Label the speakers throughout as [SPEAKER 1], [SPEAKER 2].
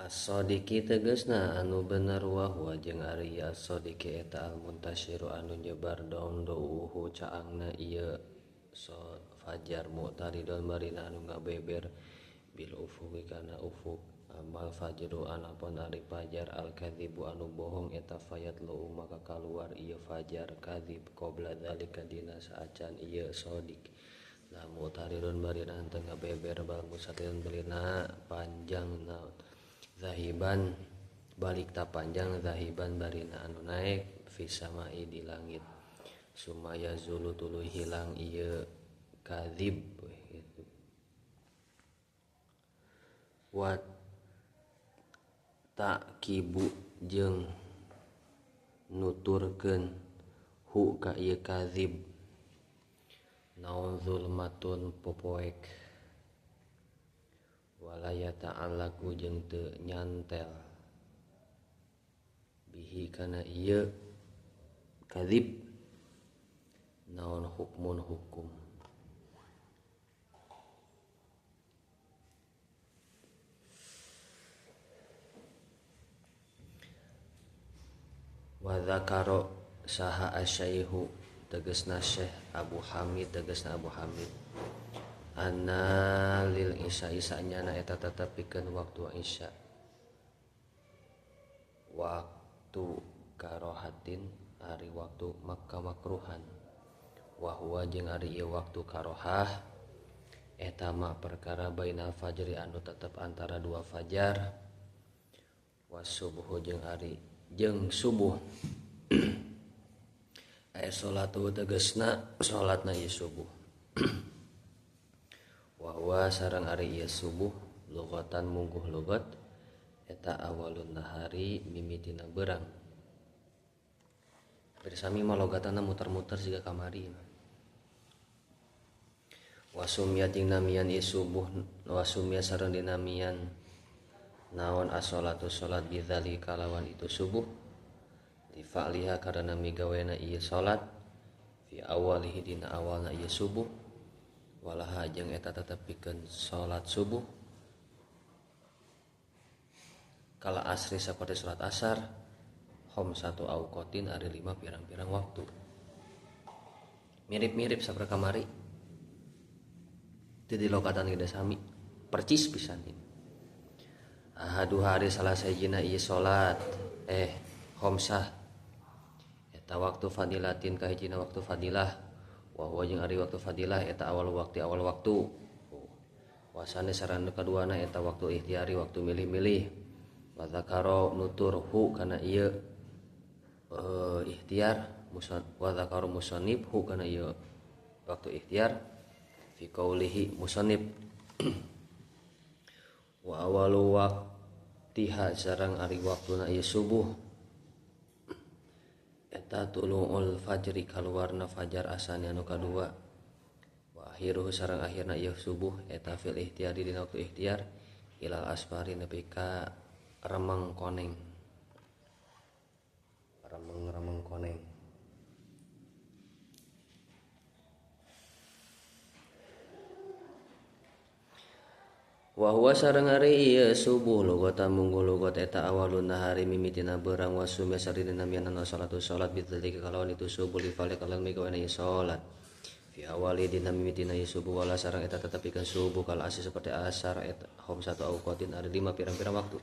[SPEAKER 1] As-sodiki tegesna anu bener wahwa jeung ari as-sodiki eta al-muntasyiru anu nyebar daun-douhu caangna ieu fajar mu'taridun marina anu ngabeber bil ufuqi kana ufuk amal fajru anapun ari fajar al-kadzibu anu bohong eta fayatlu maka kaluar ieu fajar kadzib qabla dzalika dina saacan ieu sodik la mu'taridun marina teu ngabeber bal musatirun balina panjang naon zahiban balik ta panjang zahiban barina anu naik fisamai di langit sumaya zulu tuluy hilang ieu kadzib gitu. Wa taqibu jeung nuturkeun hu ka ieu kadzib naon zulmatun popoek walaya ta'allaku jeung teu nyantel bihi kana ieu kadzib naon hukmun hukum wa dzakara saha asyaihu tegasna Syekh Abu Hamid tegasna Abu Hamid anna lil isya isanya eta tetepikeun waktu isya waktu karohatin ari waktu makruhan wa huwa jeung ari ieu waktu karohah eta mah perkara bainal fajri anu tetep antara dua fajar wasubuh jeung subuh aya salatu tegasna salatna ieu subuh wa sareng ari ieu subuh lugatan mungguh lugat eta awalun nahari mimitina beurang bersami malogatana muter-muter siga kamari wasumya jeung namian ieu subuh wasumya sareng dinamian naon as-shalatu salat bidzali kalawan itu subuh li fa'liha karana migawena ieu salat fi awalihi dina awalna ieu subuh walaha jeung eta tetepikeun salat subuh kala asri saperti salat asar satu auqatin ari 5 pirang-pirang waktu mirip-mirip saperti kamari teu dilokatan gede sami percis pisan ieu ahadu hari salah sajina ieu salat khamsah eta waktu fadilatin kahijina waktu fadilah wa huwa jeung ari waktu fadilah eta awal waktu wasane sarana kaduana eta waktu ikhtiari waktu milih-milih wa zakaro nutur hu kana ieu ikhtiar wa zakaro musannif hu kana ieu waktu ikhtiar fi qaulihi musannif wa awalu waqtiha sareng ari waktuna ieu subuh eta tuluul fajri kaluarna fajar asani anu kadua wa akhiruhu sareng akhirna ieu subuh eta fil ikhtiari dina waktu ikhtiar ilal asfari nepi ka remeng koneng wa huwa sareng ari ieu subuh lugatan mungguh lugat eta awalun nahari mimitina beurang wasumya sareng dinamian salatu salat bidzalika kalawan itu subuh li fali kalan migawana ieu salat fi awali dina mimitina ieu subuh wala sareng eta tetepikeun subuh kal asih seperti asar eta satu auqatin ari 5 pirang-pirang waktu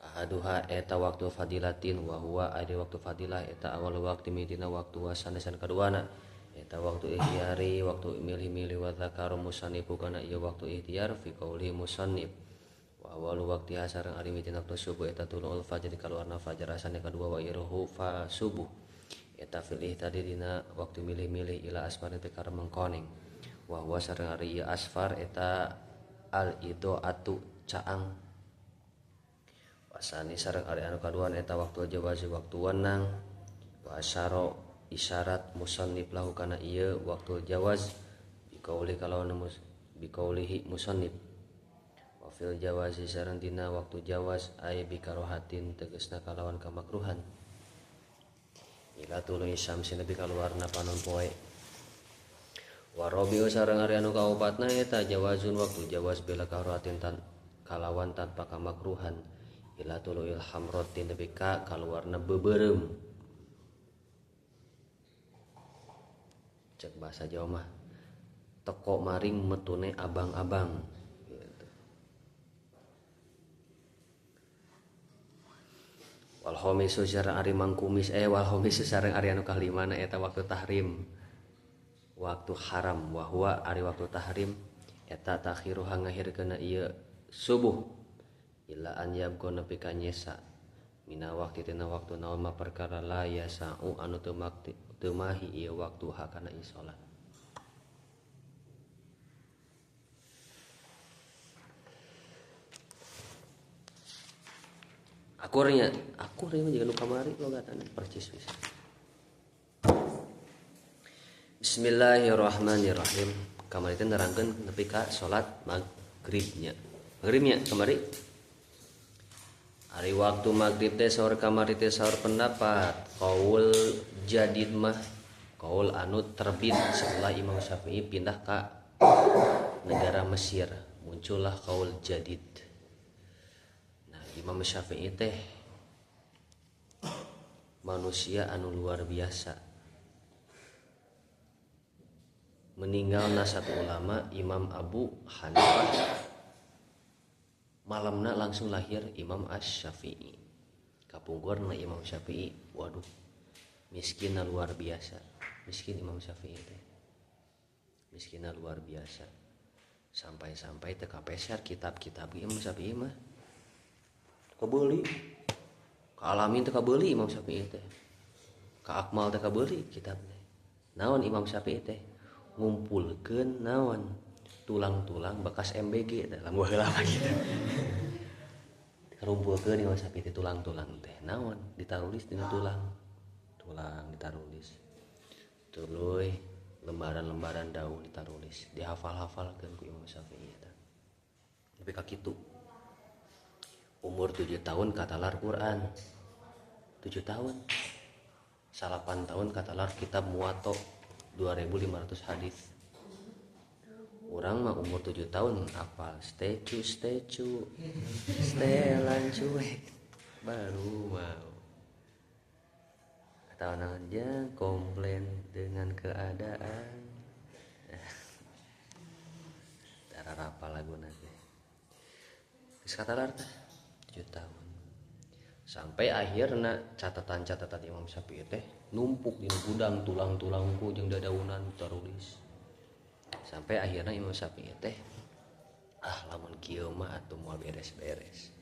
[SPEAKER 1] ahaduha eta waktu fadilatin wa huwa ari waktu fadilah eta awal waktu mimitina waktu wasanesan kaduana eta waktu ikhtiari waktu milih-milih wa dzakaru musannifu kana ieu waktu ikhtiar fi qauli musannif wa awal waqtiha sareng ari mitina waktu subuh eta tulul fajr kaluarna fajar asane kadua wa iruhu fa subuh eta fil ihtadi dina waktu milih-milih ila asfar teh kareng mengkoneng wa huwa sareng ari ieu asfar eta al idoatu caang wasani sareng ari anu kaduan eta waktu jawazi waktu wenang wa asyara isyarat musannif lahu kana ieu waktu jawaz biqauli kalawan biqaulihi musannif wa fil jawazi sareng dina waktu jawaz ay bikarohatin tegasna kalawan kamakruhan ila tuluy syamsi nepi kaluarna panon poe wa rabiu sareng ari anu kaopatna eta jawazun waktu jawaz bila karohatin kalawan tanpa kamakruhan ila tuluil hamrati nepi ka kaluarna beubeurem. Cek bahasa Jawa mah teko maring metune abang-abang gitu. Wal khamisu sareng ari mangkumis wal khamisu sareng ari anu kalimana eta waktu tahrim, waktu haram, wa huwa ari waktu tahrim eta takhiru ngahirkeunna ieu subuh ila an yabqa nepi ka nyesa mina waktu tina waktu naon ma perkara la yasau anu teu mahi ieu waktu hakana ieu salat. Akurnya juga nu kamari logatan percis bisa. Bismillahirrahmanirrahim. Kamari teh nerangkeun nepi ka salat maghribnya. Maghribnya kamari. Ari waktu maghrib teh saur kamari teh saur pendapat qaul jadid mah qaul anu terbit setelah Imam Syafi'i pindah ka negara Mesir, muncullah qaul jadid. Nah, Imam Syafi'i teh manusia anu luar biasa. Meninggalna satu ulama Imam Abu Hanifah, malamna langsung lahir Imam Asy-Syafi'i. Kapungkurna Imam Syafi'i, waduh miskinna luar biasa. Miskin Imam Syafi'i teh miskinna luar biasa. Sampai-sampai teu kapeser kitab-kitab Imam Syafi'i mah kabeuli. Ka Alamin teu kabeuli Imam Syafi'i teh. Ka Akmal teu kabeuli kitabna. Naon Imam Syafi'i teh ngumpulkeun naon tulang-tulang bekas MBG dalam heula mah kitu. Karumpulkeun Imam Syafi'i teh tulang-tulang teh naon ditarulis dina tulang ditarulis. Tuluy lembaran-lembaran daun ditarulis, dihafal-hafalkeun ku Imam Syafi'i eta. Nepi ka kitu. Umur 7 tahun katalar Quran. 7 tahun. 8 tahun katalar kitab Muwatta 2500 hadis. Urang mah umur 7 tahun apal statue stelan cuek baru mau kata aja komplain dengan keadaan. Darah apa lagu nanti geus katalar teh 7 tahun. Sampai akhirna catatan-catatan Imam Syafi'i teh numpuk di gudang tulang-tulangku jeung dadaunan tarulis. Sampai akhirnya Imam Syafi'i teh lamun kieu mah atuh moal beres-beres.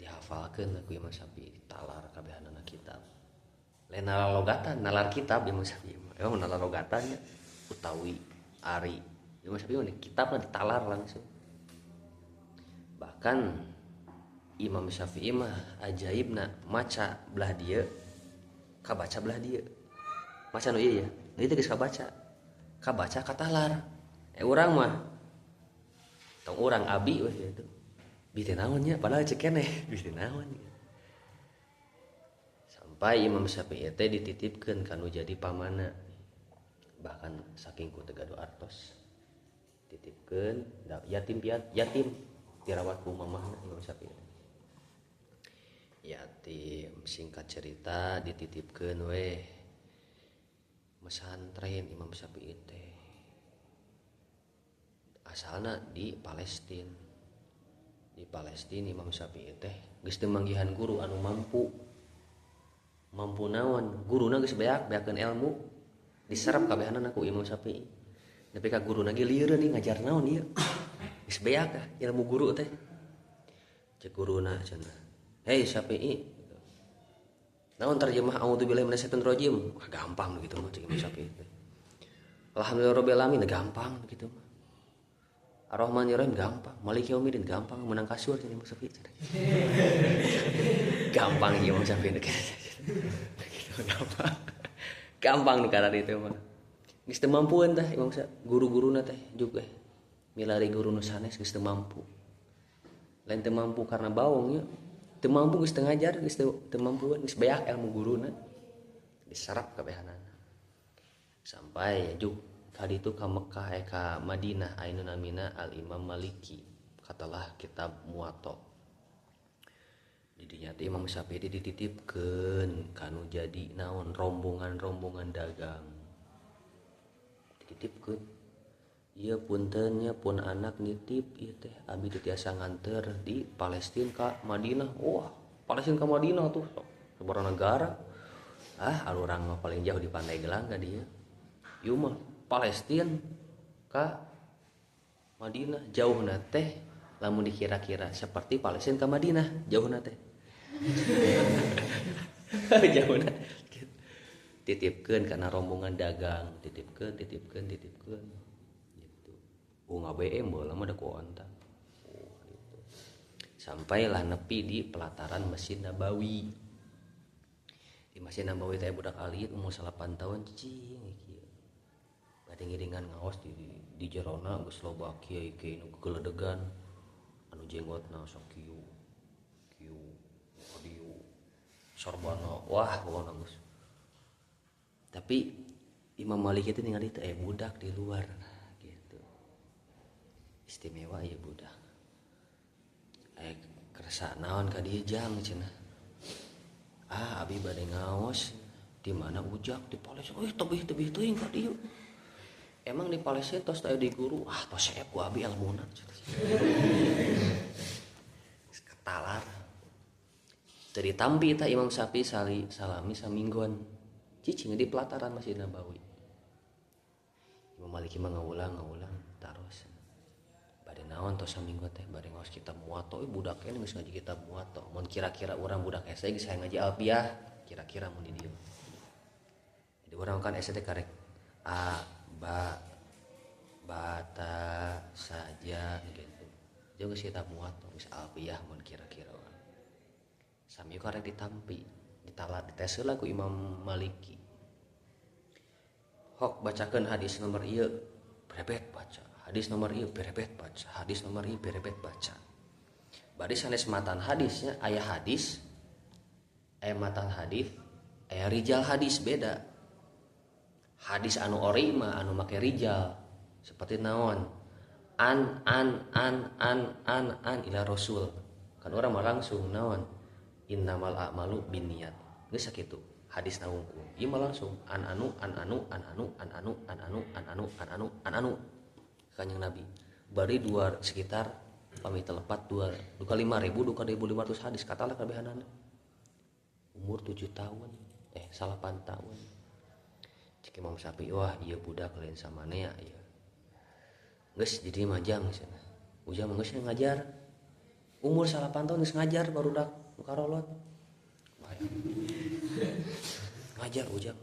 [SPEAKER 1] Dihafalkeun ku Imam Syafi'i talar kabehanana kitab. Lain nalar logatan, nalar kitab Imam Syafi'i mah. Emang nalar logatannya utawi ari. Imam Syafi'i mah kitabna ditalar langsung. Bahkan Imam Syafi'i mah ajaibna maca belah dieu kabaca belah dieu. Maca nu ieu ya. Ieu teh geus kabaca katalar. Urang mah tong urang abi we gitu. Bi teh naon nya padahal cek keneh bi teh naon. Sampai Imam Syafi'i teh dititipkeun kanu jadi pamana. Bahkan saking ku teu gaduh artos. Dititipkeun yatim dirawat ku mamahna Imam Syafi'i. Yatim singkat cerita dititipkeun we mesantren Imam Syafi'i teh asalna di Palestina. Di Palestina Imam Syafi'i teh geus teu manggihan guru anu mampu naon guruna geus beakeun ilmu diserap kabehanana ku Imam Syafi'i. Nepi ka guruna ge lieureun nih ngajar naon ieu geus beak ilmu guru teh. Cek guruna cenah, "Hei Syafi'i, naon terjemah a'udzubillahi minasyaitonir rajim?" Gampang gitu mah cek Imam Syafi'i teh. Alhamdulillahirabbil alamin gampang gitu mah. Ar-Rahmanir-Rahim gampang, Maliki Yaumiddin gampang, menang kasur cek Imam Syafi'i. Gampang Imam Syafi'i gitu. Gampang nu karana itu mah. Geus teu mampueun tah Imam Syafi'i, guru-guruna teh juga milari guru nu sanes geus teu mampu. Lain teu mampu karena baong nya. Teu mampu geus teu ngajar, geus teu mampueun, geus beak ilmu guruna. Diserap kabehanana. Sampai juk kali itu ka Mekah ka Madinah anu namina Al Imam Maliki katalah kitab Muwatta. Didinya teh Imam Syafi'i dititipkeun kanu jadi naon rombongan dagang dititipkeun. Ieu puntennya pun anak nitip ieu teh abi teu tiasa nganter di Palestina ka Madinah. Wah, Palestina ka Madinah tuh sabaraha negara. Anu urang mah paling jauh di Pandai Gelang ka dieu. Ieu mah Palestina ka Madinah jauhna teh lamun dikira-kira seperti Palestina ka Madinah jauhna teh. Jauhna titipkeun kana rombongan dagang, titipkeun gitu. Ngabeem baheula mah da ku ontak. Gitu. Sampailah nepi di pelataran Masjid Nabawi. Di Masjid Nabawi teh budak alit umur 8 tahun cicing kieu. Bade ngiringan ngaos di jerona geus loba kiai-kiai nu geledegan anu jenggotna sok kieu adieu sorbana wah pokona geus. Tapi Imam Malik itu ningali teh budak di luar gitu. Istimewa ieu budak. Kerasa naon ka dieu jang cenah. Abi bade ngaos di mana ujak di Palestina. Tebih teuing ka dieu. Emang di Palestina tos aya di guru, tos saep ku abi ilmuna. Katalar. Teu ditampi tah Imam Syafi'i salami samingguan. Cicing di pelataran Masjid Nabawi. Imam Malik mah ngaulang taros. Bade naon tos saminggu teh bade ngaos kitab Muwatta. Budak ini geus ngaji kitab Muwatta. Mun kira-kira urang budak SD geus aya ngaji Alfiyah, kira-kira mun di dieu. Jadi urang kan SD karek bata saja gitu. Jeung geus kitab Muwatta geus Alfiyah mun kira-kira urang. Sami karek ditampi, diteseulah ku Imam Maliki. Hok bacakeun hadis nomor ieu berebet baca. Hadis nomor ieu berebet baca. Hadis nomor ieu berebet baca. Bari sanes matan hadisnya aya hadis, aya matan hadis, aya rijal hadis beda. Hadis anu ori mah anu make rijal seperti naon? An ila Rasul. Kan urang mah langsung naon? Innamal a'malu binniyat. Geus sakitu. Hadis naungku. Ieu mah langsung an anu Kanjeng Nabi. Bari sekitar pami telepat 2 kali 5.000 2.500 hadis katalah kabehanana. Umur 7 tahun, 8 tahun. Cik Imam Syafi'i wah ieu budak lain samanea ieu. Geus jadi majang cenah. Ujang geus ngajar. Umur 8 tahun geus ngajar barudak nu karolot. Ngajar ujang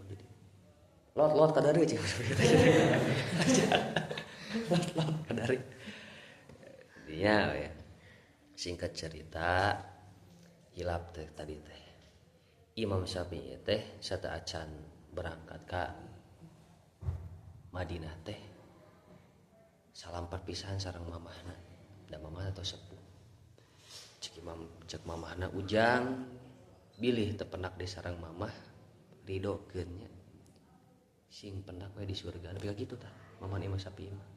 [SPEAKER 1] lot kadari cik lot kadari dia ya. Singkat cerita hilap teh tadi teh Imam Syafi'i teh sata acan berangkat ka Madinah teh salampat pisahan sareng mamahna da mamahna tos sepuh cek mamahna ujang bilih tepenak di sareng mamah ridokeun nya sing pendak we di surga nepi ka kitu tah mamah Imam Syafi'i mah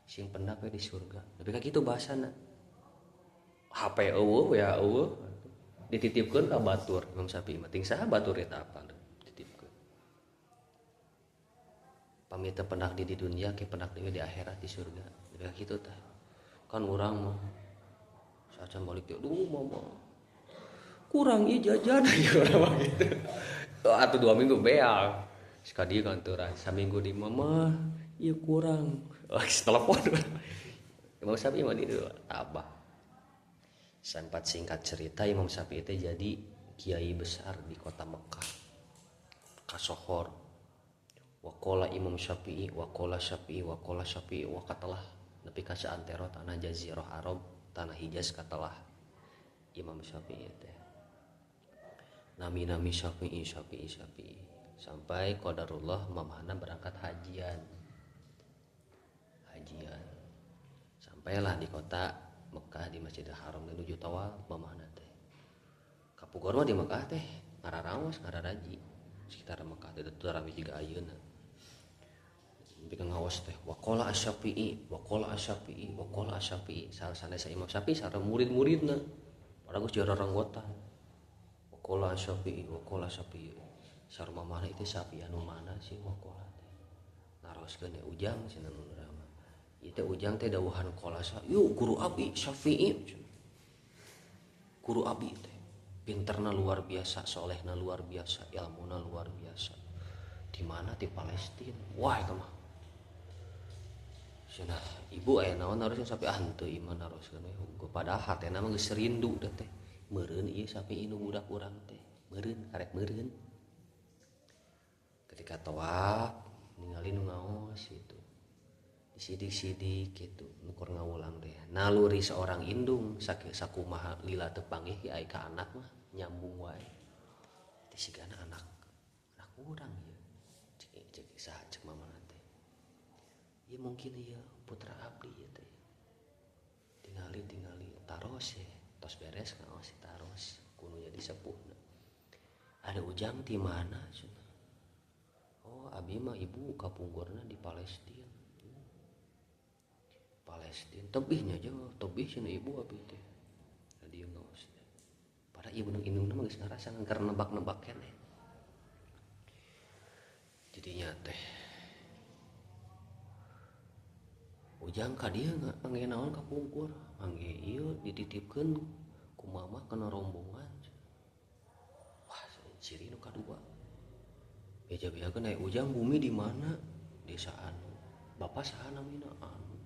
[SPEAKER 1] sing pendak we di surga nepi ka kitu bahasana HP eueuh ya eueuh dititipkeun ka batur Imam Syafi'i mah ting saha batur eta apa dititipkeun pami teu pendak di dunia ke pendak deui di akhirat di surga nepi ka kitu tah kan urang mah sacan balik teh mama kurang ieu jajan ieu urang mah gitu atuh 2 minggu beal sekali kantoran saminggu di mama iya kurang telepon Imam Syafi'i mah dieu tabah sempat singkat cerita Imam Syafi'i teh jadi kiai besar di kota Mekah kasohor waqala Imam Syafi'i waqala Syafi'i waqatalah nepi ka saantero tanah jazirah Arab tanah Hijaz katalah Imam Syafi'i teh nami Syafi'i sampai qadarullah mamahna berangkat hajian sampailah di kota Mekah di Masjidil Haram menuju tawaf mamahna teh kapugor mah di Mekah teh ngararaos ngararaji sekitar Mekah teh teu rame jiga ayeuna bikin ngawas teh waqala asy-Syafi'i salah sanes Imam Syafi'i sareng murid-muridna orang geus jararanggotan wakola Syafi'i sarua mana itu Syafi'i anu mana sih wakola teh naroskeun ujang cenah nu urang ieu teh ujang teh dawuhan qala yuk guru abi Syafi'i guru abi teh pinterna luar biasa solehna luar biasa ilmuna luar biasa di mana di Palestina wah itu mah cenah ibu aya naon harusnya Syafi'i henteu iman naroskeun we padahal hatena mah geus rindu teh meureun ieu Syafi'i nu budak urang teh meureun karek meureun ketika tawaf ningali nu ngaos gitu disidik-sidik gitu nukur ngawulang teh naluri seorang indung sakumaha lila teu panggih aya ka anak mah nyambung wae teh sigana anak urang ieu cek saha cek mamana teh ieu mungkin ieu putra abdi ieu teh tingali taros ya tos beres ngaos taros kudu jadi sepuhna ada ujang di mana cenah oh abi mah ibu kapunggurna di Palestina tebihnya aja tebih cenah ibu abi teh dia ngaos teh pada ieu beunang indungna mah geus ngarasa ngangker nebak-nebak keneh jadinya teh ujang ka dieu mangge naon kapungkur mangge ieu dititipkeun ku mama kana rombongan wah ciri nu kadua beja-bejakeun aya ujang bumi di mana desa anu bapak saha namina anu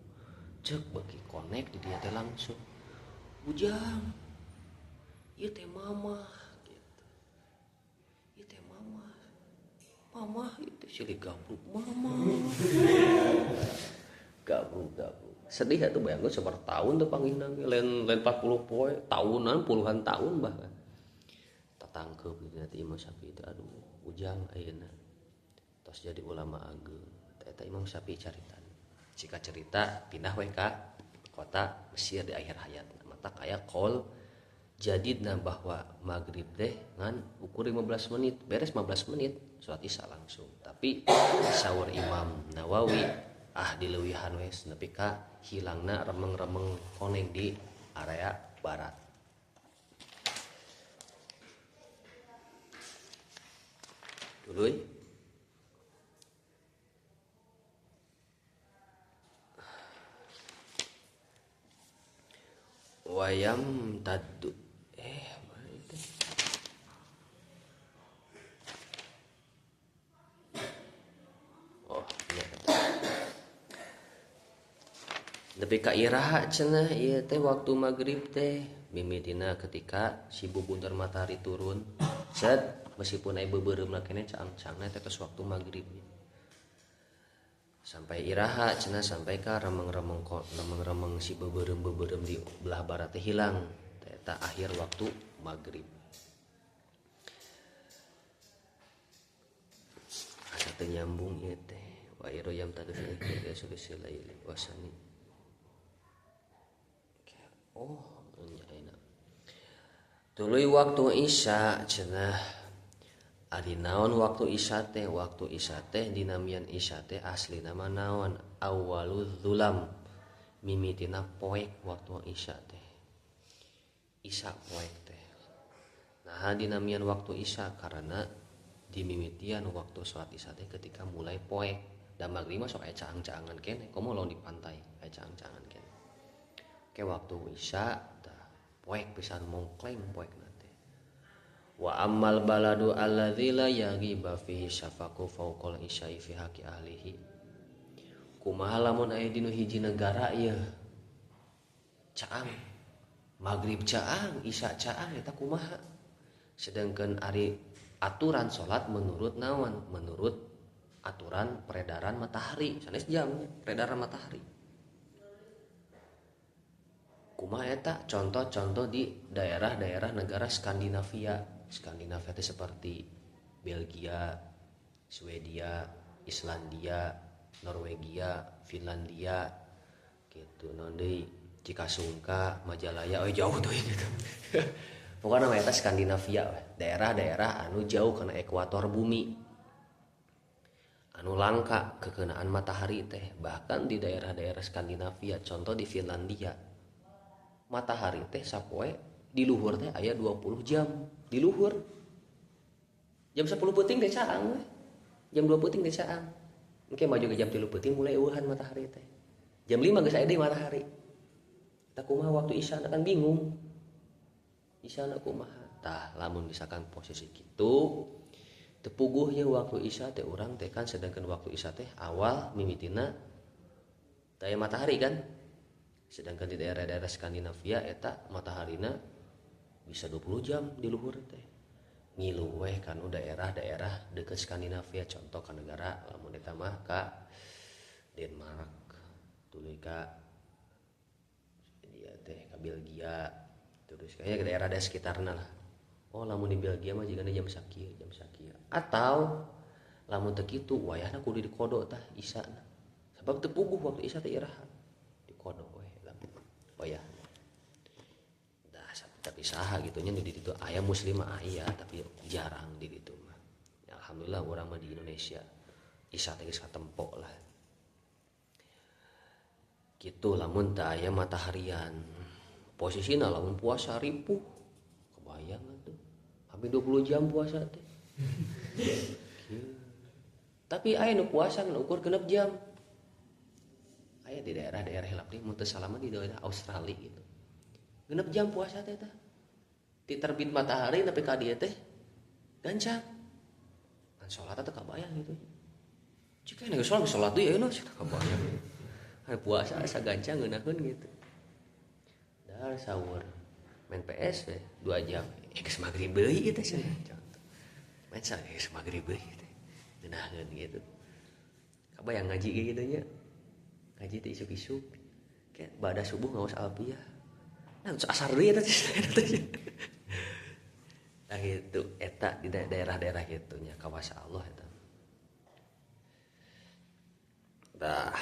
[SPEAKER 1] cek bagi connect di dia teh langsung ujang ieu teh mama gitu ieu teh mama itu silih gabluk mama gabluk sedih atuh bayangkeun sabar tahun teu panggihna lain 40 poe tahunan puluhan tahun bahkan tatangkeup gitu teh Imam Syafi'i teh aduh ujang ayeuna tos jadi ulama ageung eta Imam Syafi'i carita jika cerita pindah we ka kota Mesir di akhir hayatna mata aya qaul jadidna bahwa maghrib teh ngan ukur 15 menit beres 15 menit salat isya langsung tapi saur Imam Nawawi dileuwihan we nepi ka hilangna remeng-remeng koneng di area barat duluy wayam taddu mana itu oh iya nepi ka iraha cenah ieu teh waktu maghrib teh mimitina ketika si bubuntur matahari turun set meskipun aya beubeureummna keneh caang-caangna teh tos waktu maghrib sampai iraha cenah sampai ka remeng-remeng si beubeurem di belah barat teh hilang eta akhir waktu maghrib asa teu nyambung ieu teh wa iroyam tadfil ya subhanallahi wasani oh nyaina tuluy waktu isya cenah ari naon waktu isya teh dinamian isya teh asli nama naon awwaluz zulam mimitina poek waktu isya teh isya poek teh nah dinamian waktu isya karena dimimitian waktu salat isya teh ketika mulai poek dan maghrib mah sok aya caang-caangan keneh komo lawan di pantai aya caang-caangan keneh ke waktu isya tah poek pisan mongkleng poek wa ammal baladu alladzi la yaghiba fihi syafaqu fawqal isya'i fi haqqi ahlihi kumaha lamun aya dinu hiji negara ieu caang maghrib caang isya caang eta kumaha sedangkan ari aturan salat menurut naon menurut aturan peredaran matahari sanes jamnya peredaran matahari kumaha eta contoh-contoh di daerah-daerah negara Skandinavia itu seperti Belgia, Swedia, Islandia, Norwegia, Finlandia gitu non deui Cikasungka, Majalaya jauh tuh gitu. Pokoknya nama eta Skandinavia daerah-daerah anu jauh kana ekuator bumi anu langka kekenaan matahari teh bahkan di daerah-daerah Skandinavia contoh di Finlandia matahari teh sapoe di luhur teh aya 20 jam di luhur. Jam 10 peuting teh caang we. Jam 2 peuting teh caang. Engke maju ke jam 3 peuting mulai eueuhan matahari teh. Jam 5 geus aya deui matahari. Tah kumaha waktu isya kan bingung. Isya kumaha? Tah lamun misalkan posisi kitu teu puguh ieu waktu isya teh urang teh kan sedangkan waktu isya teh awal mimitina teh aya matahari kan. Sedangkan di daerah-daerah Skandinavia eta mataharina bisa 20 jam di luhur teh. Ngilu weh kan daerah-daerah deket Skandinavia contoh ka negara lamun eta mah ka Denmark, tuluy ka dia teh ka Belgia, terus kayaknya ke daerah sekitarna lah. Oh lamun di Belgia mah jigana jam sakieu. Atau lamun teu kitu wayahna kudu dikodo tah isana. Sabab teu puguh waktu isya teh iraha. Dikodo we lamun wayah. Tapi saha gitunya di ditu aya muslim aya tapi jarang di ditu mah. Ya, alhamdulillah urang mah di Indonesia isya teh geus katempo lah. Kitu lamun teu aya mataharian. Posisina lamun puasa ripuh. Kebayang atuh. Hampir 20 jam puasa teh. Tapi aya nu puasa nu ukur 6 jam. Aya di daerah-daerah hilap teh mun teu salah di daerah Australia gitu. 6 jam puasa teh tah. Ti terbit matahari tapi ka dieu teh gancang. Kan salat teh kabayang gitu. Cik aya salat deui ayeuna cenah kabayang. Aya puasa asa gancang ngeunaheun gitu. Dar sahur main PS we 2 jam. Geus magrib deui teh cenah. Main sae geus magrib deui teh. Ngeunaheun gitu. Kabayang ngaji kitu nya. Ngaji teh isuk-isuk. Kayak bada subuh ngaos alfiyah. Nah, asar deui eta teh. Nah gitu, eta di daerah-daerah gitu nya kawas Allah eta. Dah.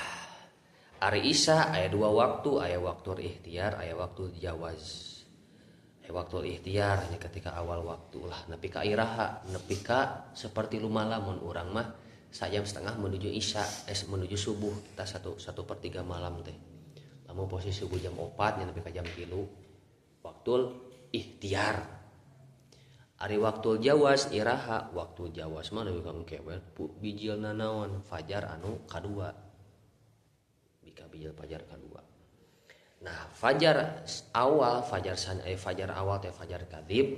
[SPEAKER 1] Ari Isya aya 2 waktu, aya waktu ikhtiar, aya waktu jawaz. Aya waktu ikhtiar nya ketika awal waktu lah nepi ka iraha, nepi ka seperti lumalam mun urang mah 1,5 jam menuju Isya, menuju subuh kita 1/3 malam teh. Lamun posisi subuh jam 4 nya nepi ka jam 3 waktu ikhtiar. Ari waktu jawaz iraha, waktu jawaz mah leuwih engke we bijilna naon fajar anu kadua. Bika bijil fajar kadua. Nah, fajar awal fajar awal teh fajar kadzib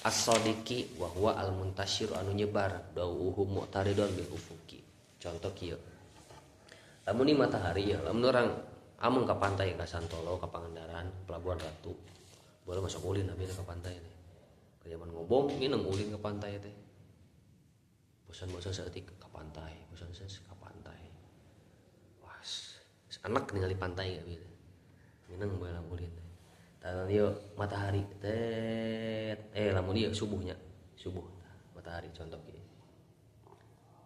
[SPEAKER 1] as-sadiqi wa huwa al-muntashir anu nyebar dauhu mu'taridun bil ufuqi. Contoh kieu. Lamun di matahari ya, lamun urang amung ka pantai ka Santolo, ka Pangandaran, Pelabuhan Ratu. Boleh masuk ulin abi ka pantai teh. Zaman ngobong ngineng ulin ke pantai teh. Bosan-bosan saeutik ke pantai, bosan-bosan ke pantai. Wah, anak ningali pantai gak gitu. Ngineng bae ulin teh. Tah ieu matahari teh lamun ieu subuhnya. Subuh matahari contoh kieu.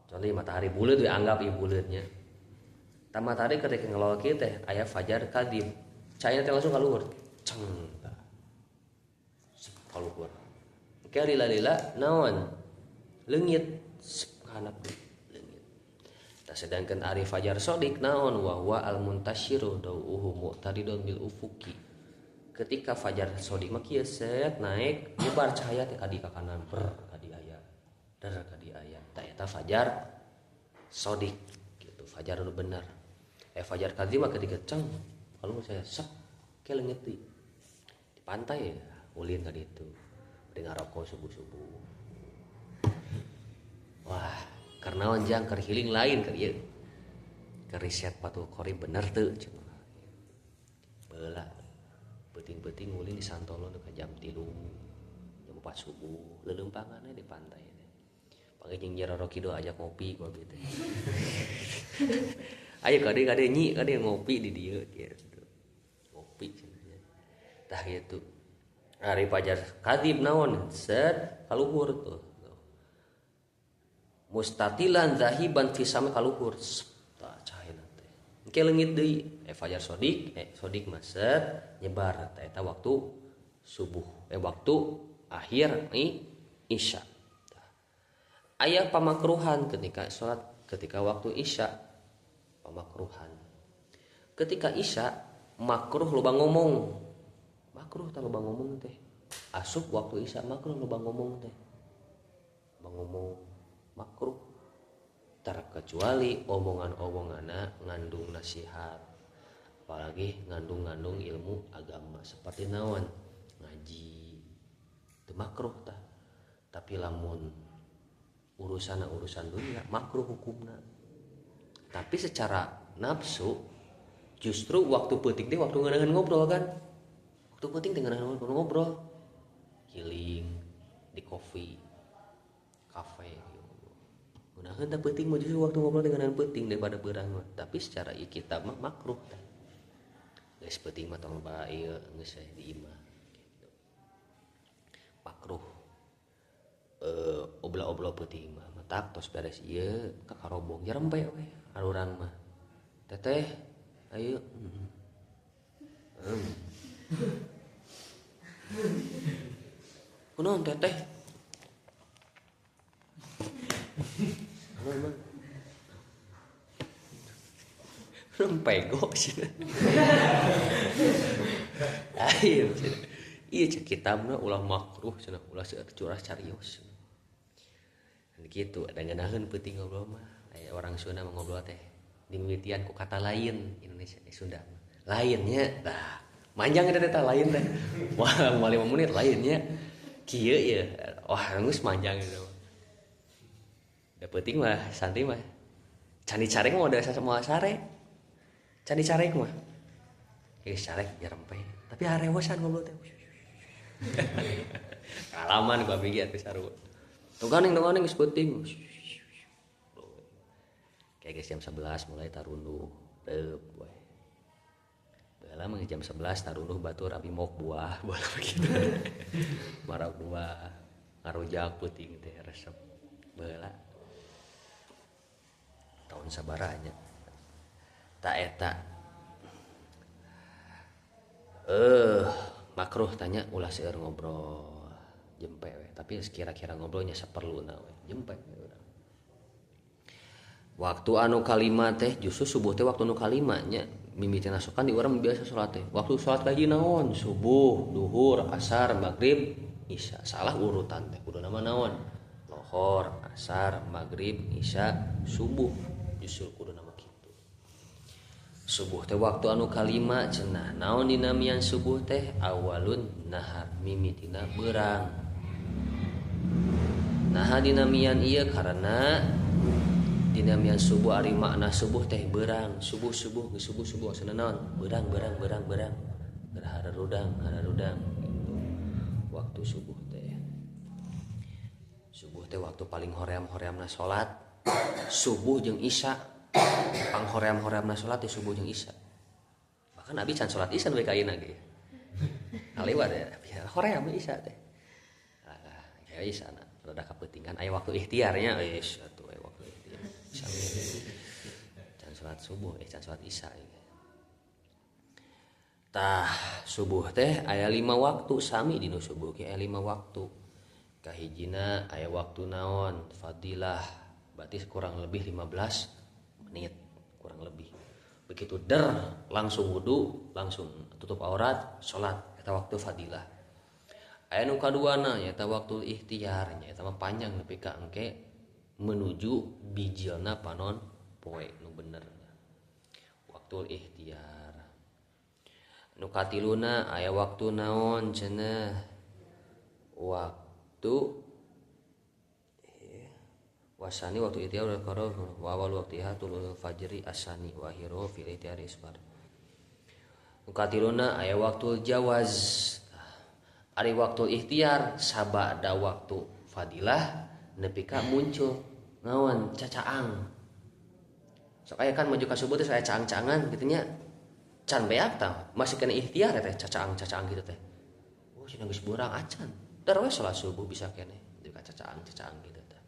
[SPEAKER 1] Contoh matahari buleut we anggap ieu buleutnya. Tah matahari ketika ngelola kieu teh aya fajar kadzib. Cahaya teh langsung kaluhur. Ceng. Kaluhur. Oke lila naon leungit hanap leungit. Tah sedangkan ari fajar shadiq naon wa huwa al muntasyiru dauhu mu'taridun bil ufuqi. Ketika fajar shadiq mah kieu set naik nyebar cahaya teh ka di kanan ber ka di aya. Dar ka di aya. Tah eta fajar shadiq gitu, fajar nu bener. Fajar kadzib mah ketika ceng kalau saya sek ke leungit di pantai ya, ulin ka ditu. Dengan rokok subuh-subuh. Wah, karena wanjang keur healing lain keur ieu. Keur riset Fathul Qorib bener teu cenah. Beula. Peuting-peuting ulin di Santolo ka jam 3. Jam 4 subuh, leuleumpanganna di pantai teh. Pake jeung Jero Rokido ajak ngopi gua gitu. Ayo kade nyi, kade ngopi di dieu gitu. Ngopi cenah. Tah kitu. Hari fajar kadzib naon set kaluhur tuh mustatilan zahiban fi sama kaluhur tah cahaya teh engke leungit deui fajar shadiq mah set nyebar tah eta waktu subuh waktu akhir isya. Aya pamakruhan ketika waktu isya pamakruhan ketika isya makruh loba ngomong. Makruh tah loba ngomong teh. asup waktu isya makruh loba ngomong teh. Ngomong makruh terkecuali omongan-omonganna ngandung nasihat, apalagi ngandung ilmu agama seperti naon ngaji teu makruh tah. Tapi lamun urusan dunia makruh hukumna. Tapi secara nafsu justru waktu penting teh waktu ngeunaheun ngobrol kan. Waktu penting teh ngeunaheun ngobrol. Healing di kafe ngeunaheun teh penting mah justru waktu ngobrol dengan penting daripada beurang mah. Tapi secara kitab mah makruh teh. Geus penting mah tong bae ieu geus di imah gitu. Makruh oblah-oblah penting mah matak tos beres ieu ka karobong ya rempe we arurang mah. Teteh ayo kunaon teteh rempego cenah. Ayo cenah. Ieu cek kitabna ulah makruh cenah ulah curah carios. Gitu ada ngeunaheun penting ngobrol mah. Aya orang Sunda ngobrol teh dimimitian ku kata lain Indonesia Sunda. Lainnya tah manjang eta lain teh. Wah 5 menit lainnya kieu ya. Wah geus manjang gitu. Da penting mah santai mah. Candi carek mah udah semua sare. Candi carek mah. Geus carek ya rempe. Tapi harewosan ngobrol teh. Kalaman gua abdi ge sarua. Tongganing geus penting. Kayak jam 11 mulai tarunduh. Teup we. Baheula mah jam 11 tarunduh batur abi mok buah begitu. Marok buah. Ngarojak peuting teh resep. Baheula. Tahun sabaraha nya. Ta eta. Makruh tanya ulah seueur ngobrol. Jempe we, tapi kira-kira ngobrolnya saperluna we. Jempe we urang. Waktu anu kalima teh justru subuh teh waktu anu kalima nya mimiti nasokan di urang biasa salat teh. Waktu salat kaji naon? Subuh, duhur, asar, maghrib, isya. Salah urutan teh kudu nama naon? Lohor, asar, maghrib, isya, subuh. Justru kudu nama kitu. Subuh teh waktu anu kalima cenah. Naon dinamian subuh teh? Awalun nahar mimitina beurang. Nah dinamian iya karena dinamian subuh ari makna subuh teh beurang. Subuh maksudna naon? Beurang. Hararudang gitu. Waktu subuh teh. Subuh teh waktu paling hoream-horeamna salat. Subuh jeung isya. Panghoream-horeamna salat teh subuh jeung isya. Bahkan abi can salat isya we ka ayeuna ge. Ngaliwat ya. Hoream isya teh. Ya isya na. Rada kapentingan aya waktu ikhtiarnya atuh aya waktu ikhtiar. Can salat subuh can salat isya. Tah subuh teh aya 5 waktu sami dinu subuh ge aya 5 waktu. Kahijina aya waktu naon? Fadilah. Berarti kurang lebih 15 menit kurang lebih. Begitu langsung wudu, langsung tutup aurat, salat eta waktu fadilah. Aya nu kaduana nyaeta waktu ikhtiar nyaeta mah panjang nepi ka engke menuju bijilna panon poe nu bener. Waktu ikhtiar. Nu katiluna aya waktu naon cenah? Waktu wasani waktu ikhtiar karo wa awal waqtiha tulul fajri asani wa hiru fil ikhtiar isfar. Nu katiluna aya waktu jawaz. Ari waktu ikhtiar sabada waktu fadilah nepi ka muncul naon cacaang. Sok aya kan maju ka subuh teh saya caang-caangan kitu nya. Can beak tah masih kena ikhtiar teh cacaang kitu teh. Oh cenah geus beurang acan. Dar we salat subuh bisa keneh teu ka cacaang kitu teh.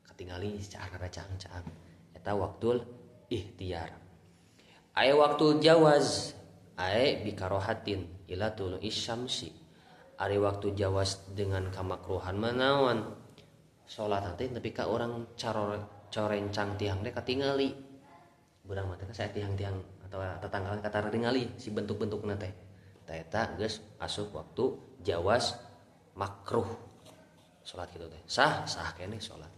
[SPEAKER 1] Katingali cara caang-caang. Eta waktul ikhtiar. Aya waktu jawaz aya bikarohatin ila tulu isyamsi. Ari waktu jawas dengan kamakruhan manaon salat teh nepi ka urang corencang tiang teh katingali urang mah teh saya tiang-tiang atau tetanggaan katar ningali si bentuk-bentukna teh eta geus asup waktu jawas makruh salat kitu teh. Sah keneh salat.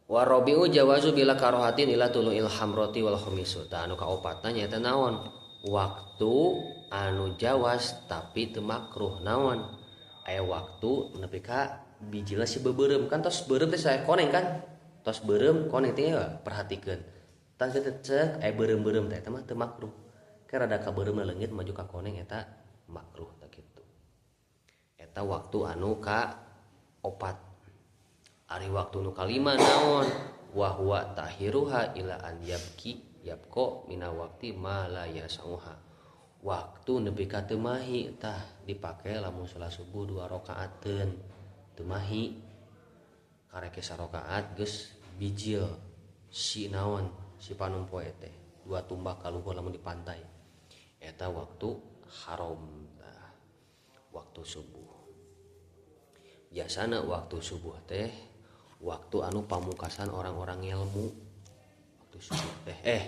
[SPEAKER 1] Wa rabi'u jawazu bila karohatin ila tulu'il hamrati wal khamisu. Tah anu kaopatna nyaeta naon? Waktu anu jawas tapi teu makruh naon? Aya waktu nepi ka bijilna si beubeurem kan tos beureum teh sae koneng kan? Tos beureum koneng teh perhatikeun. Tah ceuk aya beureum-beureum teh eta mah teu makruh. Ke rada ka beureum leungit maju ka koneng eta makruh tah kitu. Eta waktu anu ka opat. Ari waktu nu kalima naon? Wa huwa tahiruha ila an yabko mina waqti ma la yasauha. Waktu nepi ka teu mahi tah dipake lamun salat subuh 2 rakaateun. Teu mahi kareke sarakaat geus bijil si naon? Si panumpoe teh. 2 tumbak ka luhur lamun di pantai. Eta waktu haram tah. Waktu subuh. Biasana waktu subuh teh waktu anu pamungkasan orang-orang ilmu. Waktu subuh teh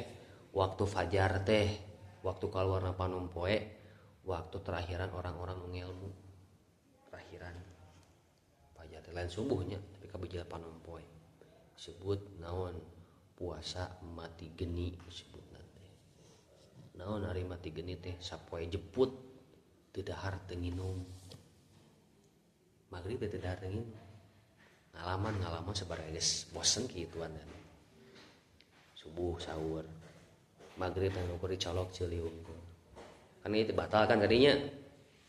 [SPEAKER 1] waktu fajar teh waktu kaluarna panumpoe waktu terakhiran orang-orang nu ilmu. Terakhiran fajar teh lain subuhnya tapi kabijil panumpoe disebut naon puasa mati geni disebutna teh. Naon ari mati geni teh sapoe jeput teu dahar teu nginum. Magrib teh teu dahar teu nginum. Ngalaman sabaraha geus bosen kituan dan subuh sahur magrib anu keur dicolok ceuliung kan itu batal kan kadinya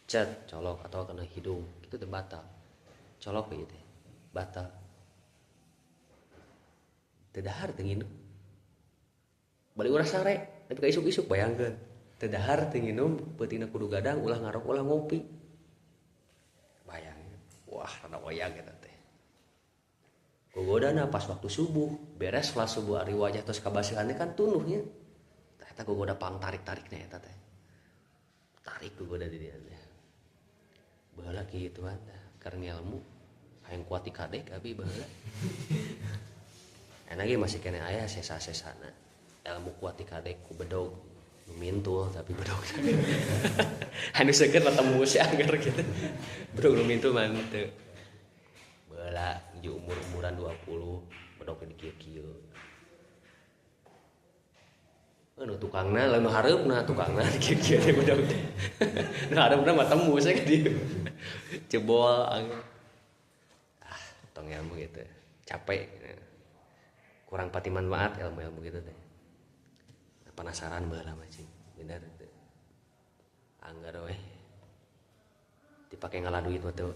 [SPEAKER 1] cet colok atau kena hidung itu teh batal colok ieu teh batal teu dahar teu nginum balik urang sare tapi ka isuk-isuk bayangkeun teu dahar teu nginum peutingna kudu gadang ulah ngarok ulah ngopi bayang wah rada wayang eta teh gogodana pas waktu subuh beres salat subuh ari wajah tos kabasihan kan tunuhnya tah eta gogoda pang tarik-tarikna eta teh tarik gogoda di dieu teh baheula kituan keur ngilmu hayang kuat ti kadek abi baheula ena ge masih kene aya sesa-sesana ilmu kuat ti kadek ku bedog nu mintul tapi bedog anu seukeut ketemu si anggar kitu bedog nu mintul mah teu baheula di umuran 20 bedog di kieu-kieu. Nu tukangna lamun hareupna tukangna di kieu-kieu teh bedog teh. Nah hareupna mah tembus we di jebol angin. Tong ilmu gitu. Capek. Kurang pati manfaat ilmu-ilmu gitu teh. Penasaran baheula mah cing. Bener teh. Anggar we. Dipake ngalah duit mah teu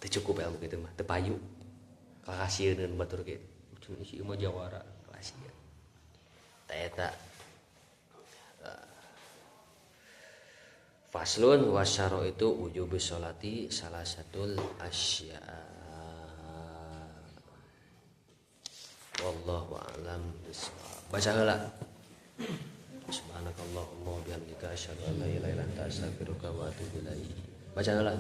[SPEAKER 1] cukup ilmu gitu mah teu payu. Kakasieun batur ge cuma isi mah jawara kasieun tah eta faslun wasyaro itu wujub sholati salah satul asya wallahu a'lam bishawab baca heula subhanakallahumma wa bihamdika asyhadu an la ilaha illa anta astaghfiruka wa atubu ilaik baca heula